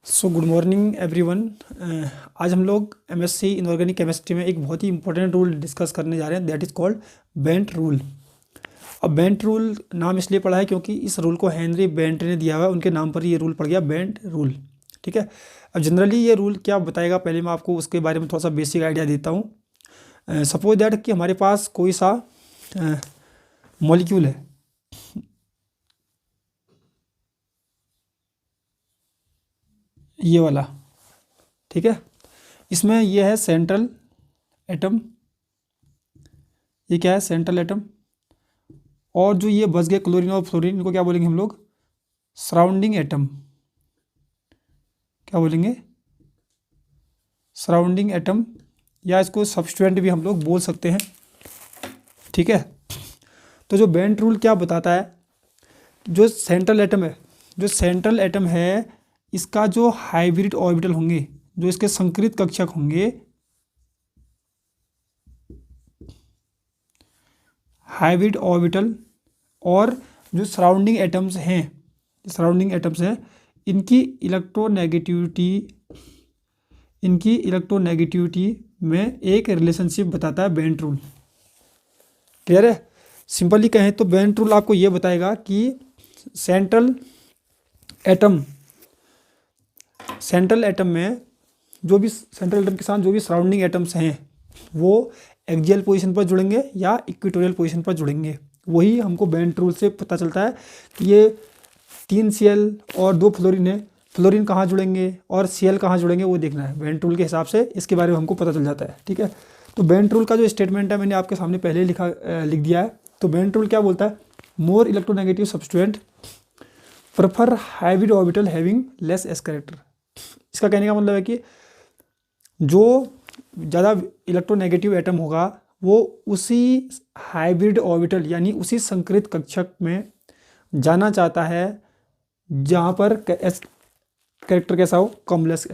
So good morning everyone. आज हम लोग एमएससी इनऑर्गेनिक केमिस्ट्री में एक बहुत ही इंपॉर्टेंट रूल डिस्कस करने जा रहे हैं, that is called bent rule. अब बेंट रूल नाम इसलिए पड़ा है क्योंकि इस रूल को हेनरी बेंट ने दिया हुआ है, उनके नाम पर ये रूल पड़ गया बेंट रूल। ठीक है। अब जनरली ये रूल क्या बताएगा, पहले मैं आपको उसके बारे में थोड़ा सा बेसिक आइडिया देता हूँ। सपोज दैट कि हमारे पास कोई सा मॉलिक्यूल है, ये वाला। ठीक है। इसमें ये है सेंट्रल एटम, ये क्या है सेंट्रल एटम, और जो ये बच गए क्लोरीन और फ्लोरीन, इनको क्या बोलेंगे हम लोग, सराउंडिंग एटम। क्या बोलेंगे, सराउंडिंग एटम, या इसको सब्स्टिट्यूएंट भी हम लोग बोल सकते हैं। ठीक है। तो जो बेंट रूल क्या बताता है, जो सेंट्रल एटम है, जो सेंट्रल एटम है, इसका जो हाइब्रिड ऑर्बिटल होंगे, जो इसके संकरित कक्षक होंगे, हाइब्रिड ऑर्बिटल, और जो सराउंडिंग एटम्स हैं, इनकी इलेक्ट्रोनेगेटिविटी में एक रिलेशनशिप बताता है बेंट रूल। क्लियर है। सिंपली कहें तो बेंट रूल आपको ये बताएगा कि सेंट्रल एटम में जो भी सेंट्रल एटम के साथ जो भी सराउंडिंग एटम्स हैं, वो एक्सियल पोजीशन पर जुड़ेंगे या इक्वेटोरियल पोजीशन पर जुड़ेंगे। वही हमको बेंट रूल से पता चलता है कि ये 3 Cl और 2 फ्लोरीन है, फ्लोरीन कहाँ जुड़ेंगे और Cl कहाँ जुड़ेंगे, वो देखना है। बेंट रूल के हिसाब से इसके बारे में हमको पता चल जाता है। ठीक है। तो बेंट रूल का जो स्टेटमेंट है मैंने आपके सामने पहले लिख दिया है। तो बेंट रूल क्या बोलता है, more electronegative substituent prefer hybrid orbital having less s character. इसका कहने का मतलब है कि जो ज़्यादा इलेक्ट्रोनेगेटिव एटम होगा वो उसी हाइब्रिड ऑर्बिटल यानी उसी संकरित कक्षक में जाना चाहता है जहाँ पर एस कैरेक्टर कैसा हो, कम लेस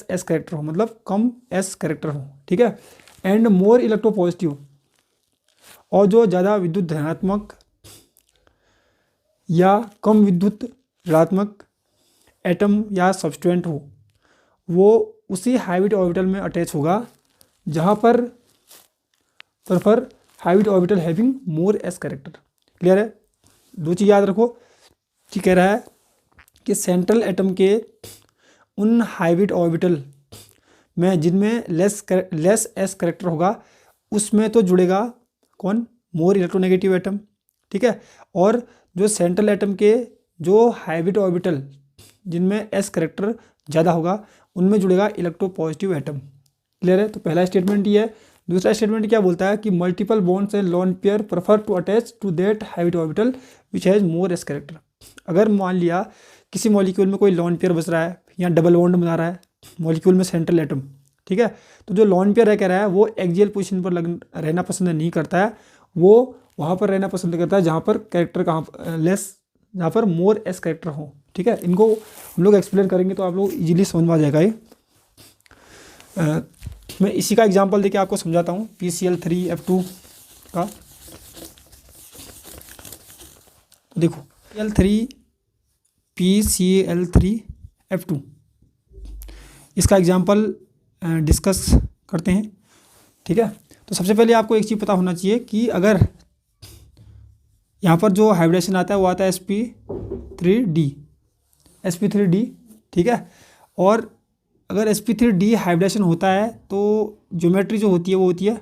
एस कैरेक्टर हो, मतलब कम एस कैरेक्टर हो। ठीक है। एंड मोर इलेक्ट्रोपॉजिटिव, और जो ज़्यादा विद्युत धनात्मक या कम विद्युत ऋणात्मक एटम या सब्स्टिट्यूएंट हो, वो उसी हाइब्रिड ऑर्बिटल में अटैच होगा जहाँ पर prefer hybrid orbital having more S character. Clear है। दो चीज़ याद रखो कि कह रहा है कि सेंट्रल एटम के उन हाइब्रिड ऑर्बिटल में जिनमें लेस एस कैरेक्टर होगा, उसमें तो जुड़ेगा कौन, मोर इलेक्ट्रोनेगेटिव एटम। ठीक है। और जो सेंट्रल एटम के जो हाइब्रिड ऑर्बिटल जिनमें एस कैरेक्टर ज़्यादा होगा, उनमें जुड़ेगा इलेक्ट्रोपॉजिटिव एटम। क्लियर है। तो पहला स्टेटमेंट ये है। दूसरा स्टेटमेंट क्या बोलता है कि multiple bonds and lone pair prefer to attach to that hybrid orbital which has more S character. अगर मान लिया किसी मॉलिक्यूल में कोई लोन पेयर बच रहा है या डबल बॉन्ड बना रहा है मॉलिक्यूल में सेंट्रल एटम, ठीक है, तो जो लोन पेयर कह रहा है वो एक्सियल पोजीशन पर रहना पसंद नहीं करता है, वो वहाँ पर रहना पसंद करता है जहाँ पर कैरेक्टर जहाँ पर मोर एस कैरेक्टर हो। ठीक है। इनको हम लोग एक्सप्लेन करेंगे तो आप लोग इजीली समझ में आ जाएगा ये। मैं इसी का एग्जांपल देके आपको समझाता हूँ PCl3F2 का। तो देखो PCl3F2 इसका एग्जांपल डिस्कस करते हैं। ठीक है। तो सबसे पहले आपको एक चीज़ पता होना चाहिए कि अगर यहाँ पर जो हाइब्रिडेशन आता है वो आता है sp3d। ठीक है। और अगर sp3d हाइब्रिडेशन होता है तो ज्योमेट्री जो होती है वो होती है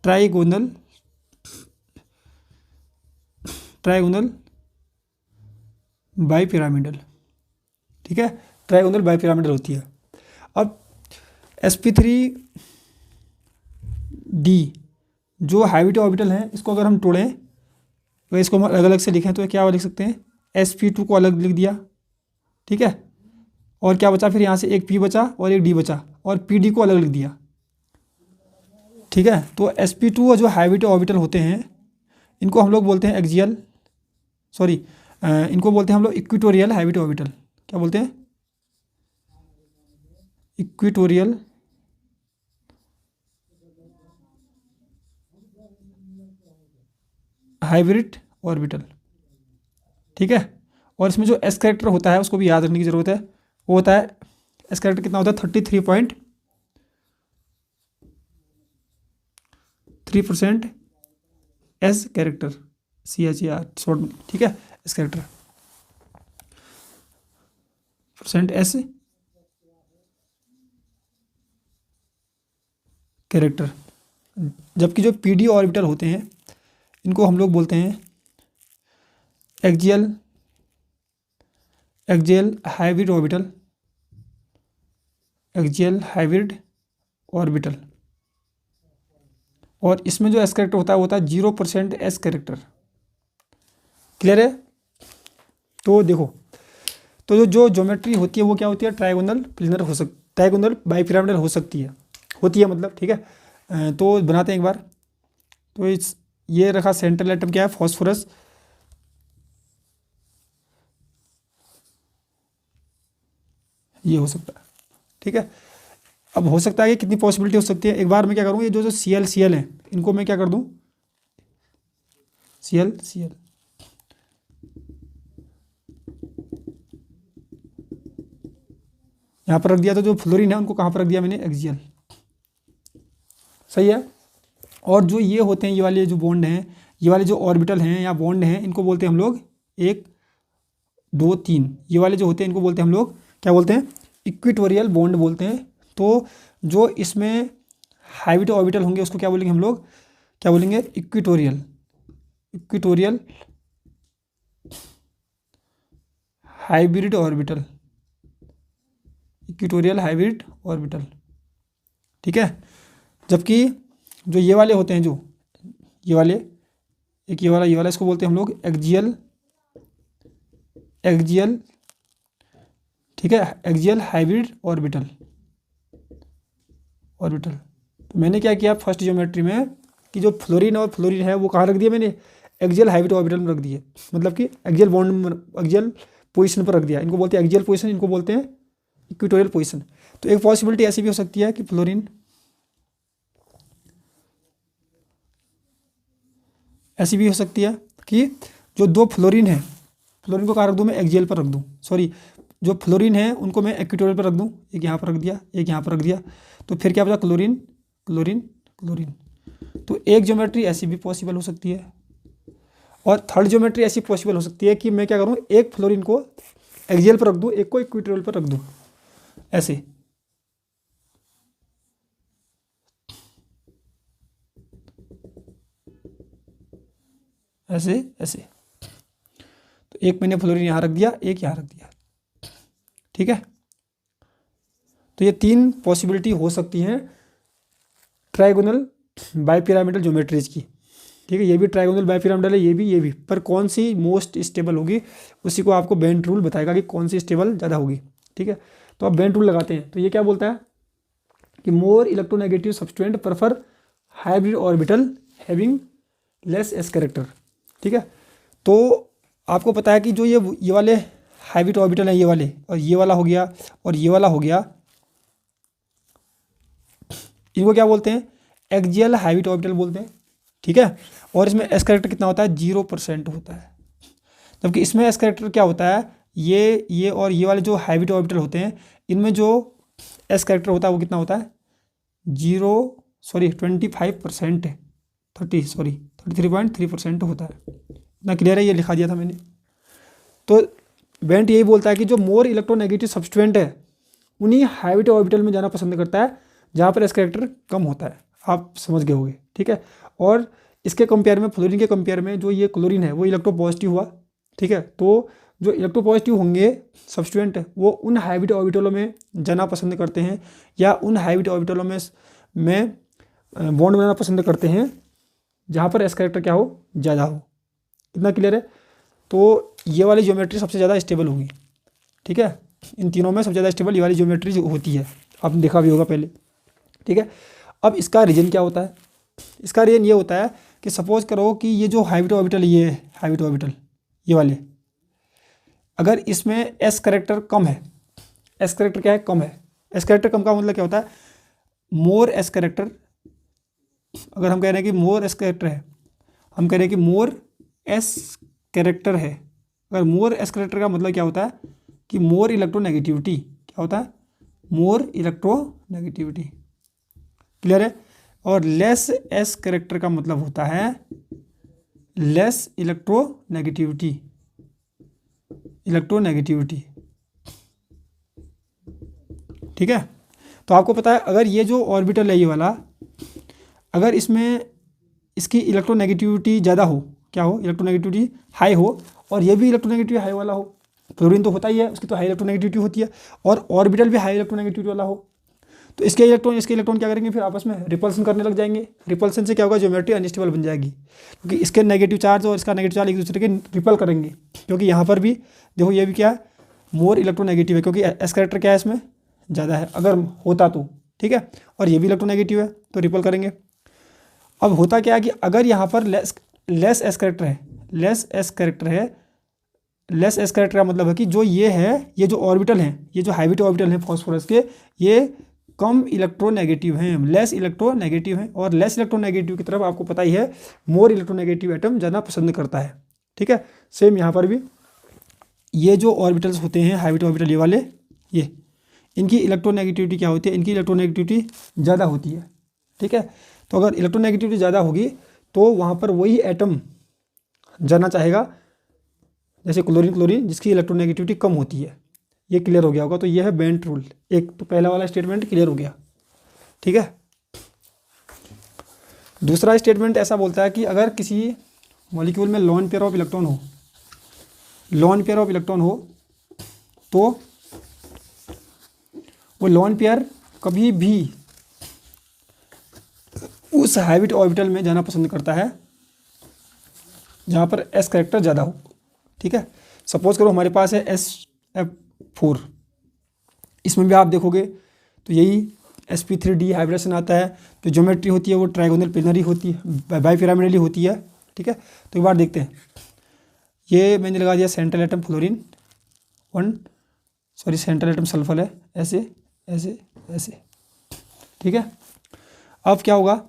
ट्राइगोनल बाईपिरामिडल। ठीक है। ट्राइगोनल बाईपिरामिडल होती है। अब sp3d जो हाइब्रिड ऑर्बिटल है, इसको अगर हम तोड़ें, अगर इसको हम अलग अलग से लिखें तो क्या लिख सकते हैं, sp2 को अलग लिख दिया। ठीक है। और क्या बचा, फिर यहाँ से एक p बचा और एक d बचा, और pd को अलग लिख दिया। ठीक है। तो sp2 जो हाइब्रिड ऑर्बिटल होते हैं, इनको हम लोग बोलते हैं इनको बोलते हैं हम लोग इक्वेटोरियल हाइब्रिड ऑर्बिटल। क्या बोलते हैं, इक्वेटोरियल हाइब्रिड ऑर्बिटल। ठीक है। और इसमें जो एस कैरेक्टर होता है उसको भी याद रखने की ज़रूरत है। वो होता है एस कैरेक्टर कितना होता है 33.3% एस कैरेक्टर, CHER शॉर्ट में, ठीक है, S character percent S character. जबकि जो PD ऑर्बिटल होते हैं इनको हम लोग बोलते हैं axial hybrid orbital, axial hybrid orbital. और इसमें जो एस कैरेक्टर होता है वो होता है 0% एस कैरेक्टर। क्लियर है? तो देखो, तो जो ज्योमेट्री होती है वो क्या होती है, ट्रायगोनल प्लेनर ट्रायगोनल बाइपिरामिडल होती है मतलब, ठीक है। तो बनाते हैं एक बार। तो ये रखा सेंट्रल एटम क्या है, फॉस्फोरस। ये हो सकता है, ठीक है। अब हो सकता है कि कितनी पॉसिबिलिटी हो सकती है, एक बार मैं क्या करूँ, ये जो Cl है इनको मैं क्या कर दूँ, Cl यहाँ पर रख दिया। तो जो फ्लोरीन है उनको कहाँ पर रख दिया मैंने, एक्सियल। सही है। और जो ये होते हैं, ये वाले जो बॉन्ड हैं, ये वाले जो ऑर्बिटल हैं या बॉन्ड हैं, इनको बोलते हैं हम लोग 1 2 3। ये वाले जो होते हैं इनको बोलते हैं हम लोग क्या बोलते हैं, इक्विटोरियल बॉन्ड बोलते हैं। तो जो इसमें हाइब्रिड ऑर्बिटल होंगे उसको क्या बोलेंगे हम लोग, क्या बोलेंगे, equatorial hybrid orbital, equatorial hybrid orbital, ठीक है। जबकि जो ये वाले होते हैं, जो ये वाले, एक ये वाला इसको बोलते हैं हम लोग एक्सियल, ठीक है, एक्सियल हाइब्रिड ऑर्बिटल। तो मैंने क्या किया फर्स्ट ज्योमेट्री में कि जो फ्लोरीन और फ्लोरीन है वो कहाँ रख दिया मैंने, एक्सियल हाइब्रिड ऑर्बिटल में रख दिए, मतलब कि एक्सियल बॉन्ड, एक्सियल पोजीशन पर रख दिया। इनको बोलते हैं एक्सियल पोजीशन, इनको बोलते हैं इक्वेटोरियल पोजीशन। तो एक पॉसिबिलिटी ऐसी भी हो सकती है कि फ्लोरीन, ऐसी भी हो सकती है कि जो दो फ्लोरीन है, फ्लोरीन को कहाँ रख दूँ मैं, एक्सियल पर रख दूँ, सॉरी, जो फ्लोरीन है उनको मैं इक्वेटोरियल पर रख दूँ, एक यहाँ पर रख दिया, एक यहाँ पर रख दिया, तो फिर क्या बचा, क्लोरीन क्लोरीन क्लोरीन। तो एक ज्योमेट्री ऐसी भी पॉसिबल हो सकती है। और थर्ड ज्योमेट्री ऐसी पॉसिबल हो सकती है कि मैं क्या करूँ, एक फ्लोरीन को एक्सियल पर रख दूँ, एक को इक्वेटोरियल पर रख दूँ, ऐसे। ऐसे ऐसे। तो एक मैंने फ्लोरीन यहाँ रख दिया, एक यहाँ रख दिया, ठीक है। तो ये 3 पॉसिबिलिटी हो सकती हैं ट्राइगोनल बाइपिरामिडल ज्योमेट्रीज की, ठीक है। ये भी ट्राइगोनल बाइपिरामिडल है, ये भी, पर कौन सी मोस्ट स्टेबल होगी उसी को आपको बेंट रूल बताएगा कि कौन सी स्टेबल ज़्यादा होगी, ठीक है। तो अब बेंट रूल लगाते हैं। तो ये क्या बोलता है कि more electronegative substituent prefer hybrid orbital having less s character, ठीक है। तो आपको पता है कि जो ये वाले हाइब्रिड ऑर्बिटल हैं, ये वाले, और ये वाला हो गया और ये वाला हो गया, इनको क्या बोलते हैं, एक्सियल हाइब्रिड ऑर्बिटल बोलते हैं, ठीक है। और इसमें एस कैरेक्टर कितना होता है, 0% होता है। जबकि इसमें एस कैरेक्टर क्या होता है, ये और ये वाले जो हाइब्रिड ऑर्बिटल होते हैं इनमें जो एस कैरेक्टर होता है वो कितना होता है, 25% 33.3% होता है। इतना क्लियर है, ये लिखा दिया था मैंने। तो बेंट यही बोलता है कि जो मोर इलेक्ट्रोनेगेटिव सब्सटेंट है उन्हीं हाइब्रिड ऑर्बिटल में जाना पसंद करता है जहाँ पर एस कैरेक्टर कम होता है। आप समझ गए होंगे, ठीक है। और इसके कंपेयर में, फ्लोरीन के कंपेयर में, जो ये क्लोरीन है वो इलेक्ट्रोपॉजिटिव हुआ, ठीक है। तो जो इलेक्ट्रोपॉजिटिव होंगे सब्सटेंट वो उन हाइब्रिड ऑर्बिटलों में जाना पसंद करते हैं या उन हाइब्रिड ऑर्बिटलों में बॉन्ड बनाना पसंद करते हैं जहाँ पर एस कैरेक्टर क्या हो, ज़्यादा हो। इतना क्लियर है। तो ये वाली ज्योमेट्री सबसे ज़्यादा स्टेबल होगी, ठीक है। इन तीनों में सबसे ज़्यादा स्टेबल ये वाली ज्योमेट्री होती है, आपने देखा भी होगा पहले, ठीक है। अब इसका रीजन क्या होता है, इसका रीजन ये होता है कि सपोज करो कि ये जो हाइब्रिड ऑर्बिटल, ये हाइब्रिड ऑर्बिटल ये वाले, अगर इसमें एस कैरेक्टर कम है, एस कैरेक्टर क्या है, कम है। एस कैरेक्टर कम का मतलब क्या होता है, मोर एस कैरेक्टर, अगर हम कह रहे हैं कि मोर एस कैरेक्टर है, हम कह रहे हैं कि मोर एस कैरेक्टर है, अगर मोर एस कैरेक्टर का मतलब क्या होता है कि मोर इलेक्ट्रोनेगेटिविटी, क्या होता है, मोर इलेक्ट्रोनेगेटिविटी। क्लियर है। और लेस एस कैरेक्टर का मतलब होता है लेस इलेक्ट्रोनेगेटिविटी, इलेक्ट्रोनेगेटिविटी। ठीक है। तो आपको पता है अगर ये जो ऑर्बिटल है ये वाला, अगर इसमें इसकी इलेक्ट्रोनेगेटिविटी ज़्यादा हो, क्या हो, इलेक्ट्रोनेगेटिविटी हाई हो, और ये भी इलेक्ट्रोनेगेटिविटी हाई वाला हो, क्लोरीन तो होता ही है, उसकी तो हाई इलेक्ट्रोनेगेटिविटी होती है, और ऑर्बिटल भी हाई इलेक्ट्रोनेगेटिविटी वाला हो, तो इसके इलेक्ट्रॉन क्या करेंगे, फिर आपस में रिपल्सन करने लग जाएंगे। रिपल्सन से क्या होगा, ज्योमेट्री अनस्टेबल बन जाएगी, क्योंकि इसके नेगेटिव चार्ज और इसका नेगेटिव चार्ज एक दूसरे के रिपल करेंगे। क्योंकि यहाँ पर भी देखो ये भी क्या है, मोर इलेक्ट्रोनेगेटिव है, क्योंकि एस कैरेक्टर क्या है इसमें ज़्यादा है अगर होता तो। ठीक है। और ये भी इलेक्ट्रोनेगेटिव है तो रिपल करेंगे। अब होता क्या है कि अगर यहाँ पर लेस एस कैरेक्टर है, लेस एस कैरेक्टर है, लेस एस कैरेक्टर का मतलब है कि जो ये है, ये जो ऑर्बिटल हैं, ये जो हाइब्रिड ऑर्बिटल हैं फास्फोरस के, ये कम इलेक्ट्रोनेगेटिव हैं, लेस इलेक्ट्रोनेगेटिव हैं। और लेस इलेक्ट्रोनेगेटिव की तरफ आपको पता ही है मोर इलेक्ट्रोनेगेटिव एटम जाना पसंद करता है। ठीक है। सेम यहाँ पर भी ये जो ऑर्बिटल्स होते हैं हाइब्रिड ऑर्बिटल, ये वाले, ये इनकी इलेक्ट्रोनेगेटिविटी क्या होती है, इनकी इलेक्ट्रोनेगेटिविटी ज़्यादा होती है। ठीक है। तो अगर इलेक्ट्रोनेगेटिविटी ज़्यादा होगी तो वहाँ पर वही एटम जाना चाहेगा, जैसे क्लोरीन जिसकी इलेक्ट्रोनेगेटिविटी कम होती है। ये क्लियर हो गया होगा। तो ये है बेंट रूल। एक तो पहला वाला स्टेटमेंट क्लियर हो गया। ठीक है। दूसरा स्टेटमेंट ऐसा बोलता है कि अगर किसी मॉलिक्यूल में लोन पेयर ऑफ इलेक्ट्रॉन हो, लोन पेयर ऑफ इलेक्ट्रॉन हो, तो वो लोन पेयर कभी भी उस हाइब्रिड ऑर्बिटल में जाना पसंद करता है जहाँ पर एस कैरेक्टर ज़्यादा हो। ठीक है। सपोज करो हमारे पास है SF4, इसमें भी आप देखोगे तो यही sp3d हाइब्रिडेशन आता है। जो ज्योमेट्री होती है वो ट्राइगोनल प्लेनरी होती है, बाइपिरामिडली होती है। ठीक है। तो एक बार देखते हैं, ये मैंने लगा दिया central atom fluorine 1, sorry central atom sulphur है, ऐसे ऐसे ऐसे। ठीक है। अब क्या होगा,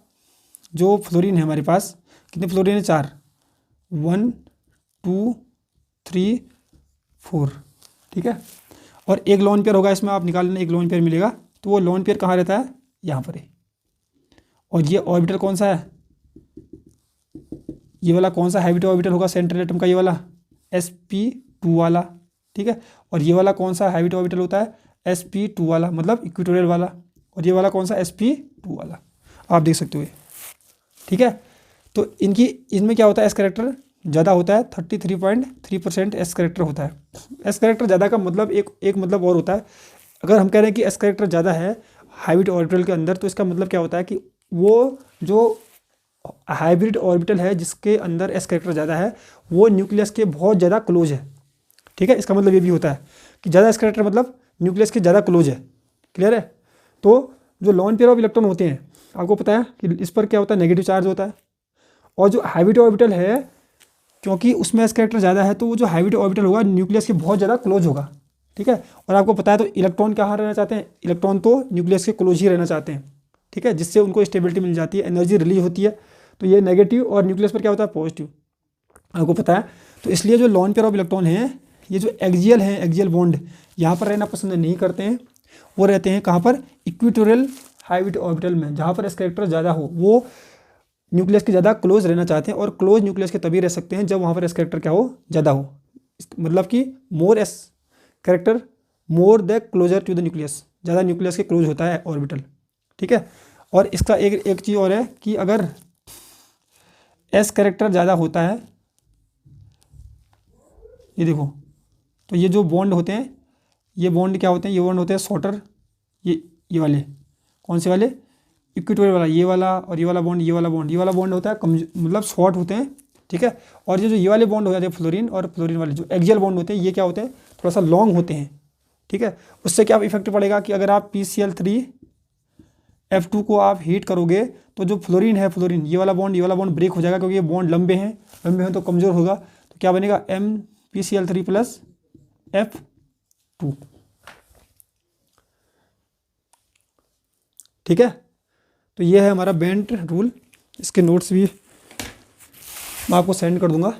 जो फ्लोरीन है हमारे पास, कितने फ्लोरीन है, 4, 1 2 3 4। ठीक है। और एक लोन पेयर होगा इसमें, आप निकाल लेना, एक लोन पेयर मिलेगा। तो वो लोन पेयर कहाँ रहता है, यहाँ पर है। और ये ऑर्बिटल कौन सा है, ये वाला कौन सा हाइब्रिड ऑर्बिटल होगा सेंट्रल एटम का, ये वाला sp2 वाला। ठीक है। और ये वाला कौन सा हाइब्रिड ऑर्बिटल होता है, sp2 वाला, मतलब इक्वेटोरियल वाला। और ये वाला कौन सा, sp2 वाला, आप देख सकते हो ये। ठीक है। तो इनमें क्या होता है, एस कैरेक्टर ज़्यादा होता है, 33.3% एस कैरेक्टर होता है। एस कैरेक्टर ज़्यादा का मतलब एक मतलब और होता है। अगर हम कह रहे हैं कि एस कैरेक्टर ज़्यादा है हाइब्रिड ऑर्बिटल के अंदर, तो इसका मतलब क्या होता है कि वो जो हाइब्रिड ऑर्बिटल है जिसके अंदर एस कैरेक्टर ज़्यादा है, वो न्यूक्लियस के बहुत ज़्यादा क्लोज है। ठीक है। इसका मतलब ये भी होता है कि ज़्यादा एस कैरेक्टर मतलब न्यूक्लियस के ज़्यादा क्लोज है। क्लियर है। तो जो लोन पेयर ऑफ इलेक्ट्रॉन होते हैं, आपको पता है कि इस पर क्या होता है, नेगेटिव चार्ज होता है। और जो हाइब्रिड ऑर्बिटल है, क्योंकि उसमें एस कैरेक्टर ज़्यादा है, तो वो जो हाइब्रिड ऑर्बिटल होगा न्यूक्लियस के बहुत ज़्यादा क्लोज होगा। ठीक है। और आपको पता है तो इलेक्ट्रॉन कहाँ रहना चाहते हैं, इलेक्ट्रॉन तो न्यूक्लियस के क्लोज ही रहना चाहते हैं। ठीक है। जिससे उनको स्टेबिलिटी मिल जाती है, एनर्जी रिलीज होती है। तो ये नेगेटिव, और न्यूक्लियस पर क्या होता है, पॉजिटिव, आपको पता है। तो इसलिए जो लोन पेयर ऑफ इलेक्ट्रॉन हैं, ये जो एक्सियल हैं, एक्सियल बॉन्ड, यहाँ पर रहना पसंद नहीं करते हैं। वो रहते हैं कहाँ पर, इक्वेटोरियल हाइब्रिड ऑर्बिटल में, जहाँ पर एस कैरेक्टर ज़्यादा हो। वो न्यूक्लियस के ज़्यादा क्लोज रहना चाहते हैं, और क्लोज न्यूक्लियस के तभी रह सकते हैं जब वहाँ पर एस कैरेक्टर क्या हो, ज़्यादा हो। मतलब कि more S character, more the closer to the nucleus, ज़्यादा न्यूक्लियस के क्लोज होता है ऑर्बिटल। ठीक है। और इसका एक चीज़ और है कि अगर एस कैरेक्टर ज़्यादा होता है, ये देखो, तो ये जो बॉन्ड होते हैं, ये बॉन्ड क्या होते हैं, ये बॉन्ड होते हैं शॉर्टर, ये वाले कौन से वाले, इक्वेटोरियल वाला, ये वाला, और ये वाला बॉन्ड, ये वाला बॉन्ड, ये वाला बॉन्ड होता है कम, मतलब शॉर्ट होते हैं। ठीक है। और ये वाले बॉन्ड हो जाते हैं फ्लोरीन, और फ्लोरीन वाले जो एक्सियल बॉन्ड होते हैं, ये क्या होते हैं, थोड़ा सा लॉन्ग होते हैं। ठीक है। उससे क्या इफेक्ट पड़ेगा कि अगर आप PCl3F2 को आप हीट करोगे, तो जो फ्लोरीन है, फ्लोरीन ये वाला बॉन्ड ब्रेक हो जाएगा, क्योंकि ये बॉन्ड लंबे हैं तो कमज़ोर होगा। तो क्या बनेगा, MPCl3 + F2। ठीक है। तो ये है हमारा बेंट रूल। इसके नोट्स भी मैं आपको सेंड कर दूंगा।